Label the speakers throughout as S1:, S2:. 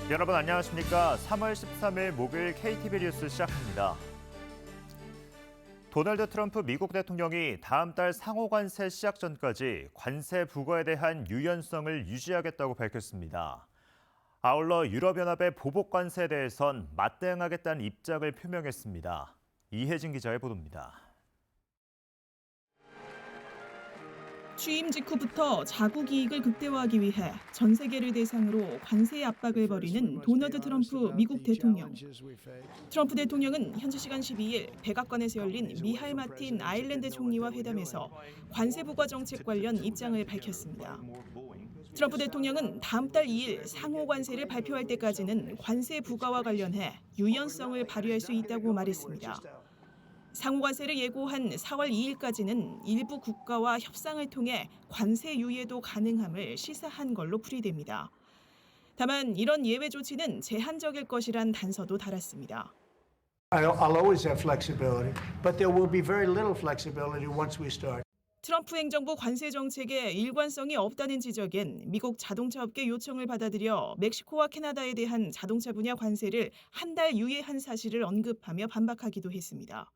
S1: 여러분 안녕하십니까? 3월 13일 목요일 KTV 뉴스 시작합니다. 도널드 트럼프 미국 대통령이 다음 달 상호 관세 시작 전까지 관세 부과에 대한 유연성을 유지하겠다고 밝혔습니다. 아울러 유럽연합의 보복 관세에 대해선 맞대응하겠다는 입장을 표명했습니다. 이혜진 기자의 보도입니다.
S2: 취임 직후부터 자국 이익을 극대화하기 위해 전 세계를 대상으로 관세 압박을 벌이는 도널드 트럼프 미국 대통령. 트럼프 대통령은 현지 시간 12일 백악관에서 열린 미하일 마틴 아일랜드 총리와 회담에서 관세 부과 정책 관련 입장을 밝혔습니다. 트럼프 대통령은 다음 달 2일 상호 관세를 발표할 때까지는 관세 부과와 관련해 유연성을 발휘할 수 있다고 말했습니다. 상호관세를 예고한 4월 2일까지는 일부 국가와 협상을 통해 관세 유예도 가능함을 시사한 걸로 풀이됩니다. 다만 이런 예외 조치는 제한적일 것이란 단서도 달았습니다.
S3: I'll always have flexibility, but there will be very little flexibility once we start.
S2: 트럼프 행정부 관세 정책에 일관성이 없다는 지적엔 미국 자동차 업계 요청을 받아들여 멕시코와 캐나다에 대한 자동차 분야 관세를 한 달 유예한 사실을 언급하며 반박하기도 했습니다.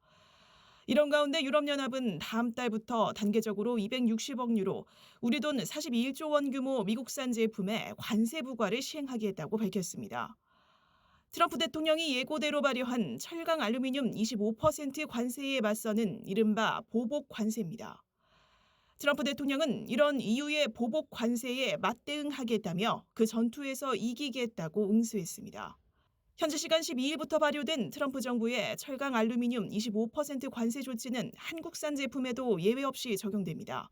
S2: 이런 가운데 유럽연합은 다음 달부터 단계적으로 260억 유로, 우리 돈 42조 원 규모 미국산 제품에 관세 부과를 시행하겠다고 밝혔습니다. 트럼프 대통령이 예고대로 발효한 철강 알루미늄 25% 관세에 맞서는 이른바 보복 관세입니다. 트럼프 대통령은 이런 EU의 보복 관세에 맞대응하겠다며 그 전투에서 이기겠다고 응수했습니다. 현지 시간 12일부터 발효된 트럼프 정부의 철강 알루미늄 25% 관세 조치는 한국산 제품에도 예외 없이 적용됩니다.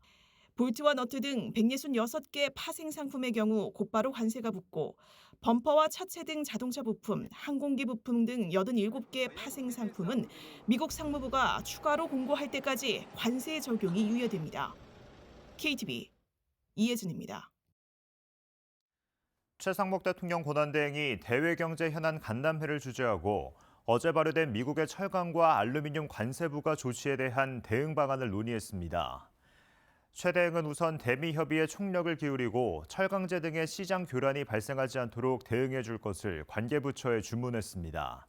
S2: 볼트와 너트 등 166개 파생 상품의 경우 곧바로 관세가 붙고 범퍼와 차체 등 자동차 부품, 항공기 부품 등 87개 파생 상품은 미국 상무부가 추가로 공고할 때까지 관세 적용이 유예됩니다. KTV 이혜진입니다.
S1: 최상목 대통령 권한대행이 대외경제 현안 간담회를 주재하고 어제 발효된 미국의 철강과 알루미늄 관세 부과 조치에 대한 대응 방안을 논의했습니다. 최 대행은 우선 대미 협의에 총력을 기울이고 철강제 등의 시장 교란이 발생하지 않도록 대응해 줄 것을 관계부처에 주문했습니다.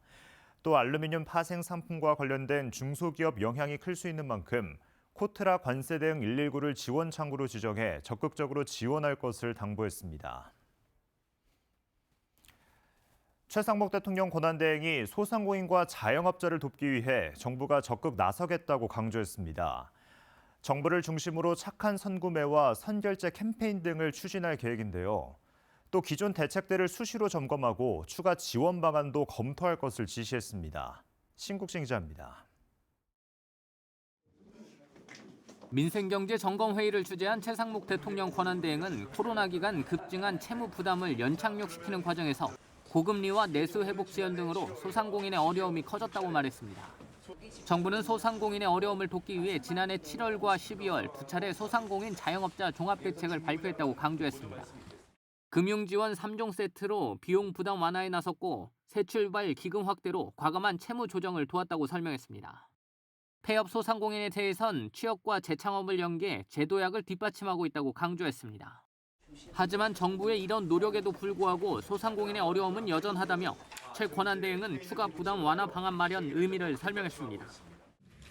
S1: 또 알루미늄 파생 상품과 관련된 중소기업 영향이 클 수 있는 만큼 코트라 관세 대응 119를 지원 창구로 지정해 적극적으로 지원할 것을 당부했습니다. 최상목 대통령 권한대행이 소상공인과 자영업자를 돕기 위해 정부가 적극 나서겠다고 강조했습니다. 정부를 중심으로 착한 선구매와 선결제 캠페인 등을 추진할 계획인데요. 또 기존 대책들을 수시로 점검하고 추가 지원 방안도 검토할 것을 지시했습니다. 신국진 기자입니다.
S4: 민생경제점검회의를 주재한 최상목 대통령 권한대행은 코로나 기간 급증한 채무 부담을 연착륙시키는 과정에서 고금리와 내수 회복 지연 등으로 소상공인의 어려움이 커졌다고 말했습니다. 정부는 소상공인의 어려움을 돕기 위해 지난해 7월과 12월 두 차례 소상공인 자영업자 종합대책을 발표했다고 강조했습니다. 금융지원 3종 세트로 비용 부담 완화에 나섰고 새 출발 기금 확대로 과감한 채무 조정을 도왔다고 설명했습니다. 폐업 소상공인에 대해선 취업과 재창업을 연계 제도약을 뒷받침하고 있다고 강조했습니다. 하지만 정부의 이런 노력에도 불구하고 소상공인의 어려움은 여전하다며 최 권한대행은 추가 부담 완화 방안 마련 의미를 설명했습니다.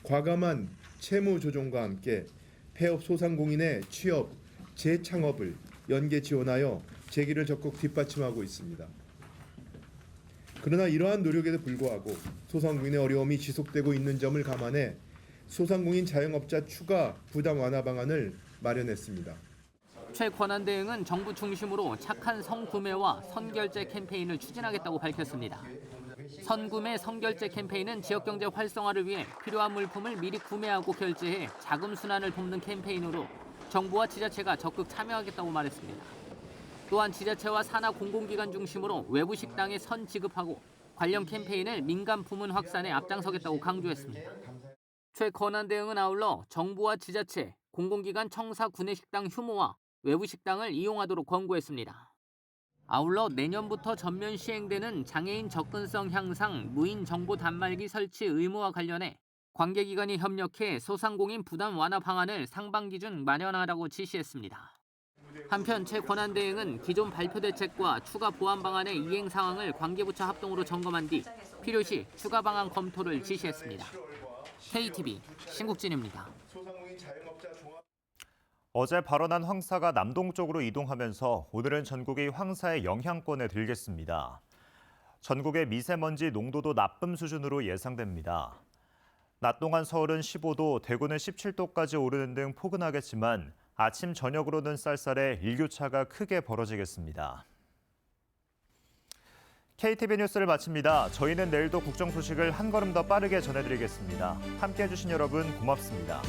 S5: 과감한 채무 조정과 함께 폐업 소상공인의 취업, 재창업을 연계 지원하여 재기를 적극 뒷받침하고 있습니다. 그러나 이러한 노력에도 불구하고 소상공인의 어려움이 지속되고 있는 점을 감안해 소상공인 자영업자 추가 부담 완화 방안을 마련했습니다.
S4: 최 권한대행은 정부 중심으로 착한 선구매와 선결제 캠페인을 추진하겠다고 밝혔습니다. 선구매, 선결제 캠페인은 지역경제 활성화를 위해 필요한 물품을 미리 구매하고 결제해 자금 순환을 돕는 캠페인으로 정부와 지자체가 적극 참여하겠다고 말했습니다. 또한 지자체와 산하 공공기관 중심으로 외부 식당에 선 지급하고 관련 캠페인을 민간 부문 확산에 앞장서겠다고 강조했습니다. 최 권한대행은 아울러 정부와 지자체, 공공기관 청사 구내식당 휴무와 외부 식당을 이용하도록 권고했습니다. 아울러 내년부터 전면 시행되는 장애인 접근성 향상 무인 정보 단말기 설치 의무와 관련해 관계기관이 협력해 소상공인 부담 완화 방안을 상반기 중 마련하라고 지시했습니다. 한편 최 권한대행은 기존 발표 대책과 추가 보완 방안의 이행 상황을 관계부처 합동으로 점검한 뒤 필요시 추가 방안 검토를 지시했습니다. KTV 신국진입니다.
S1: 어제 발언한 황사가 남동쪽으로 이동하면서 오늘은 전국이 황사의 영향권에 들겠습니다. 전국의 미세먼지 농도도 나쁨 수준으로 예상됩니다. 낮 동안 서울은 15도, 대구는 17도까지 오르는 등 포근하겠지만 아침 저녁으로는 쌀쌀해 일교차가 크게 벌어지겠습니다. KTV 뉴스를 마칩니다. 저희는 내일도 국정 소식을 한 걸음 더 빠르게 전해드리겠습니다. 함께해 주신 여러분 고맙습니다.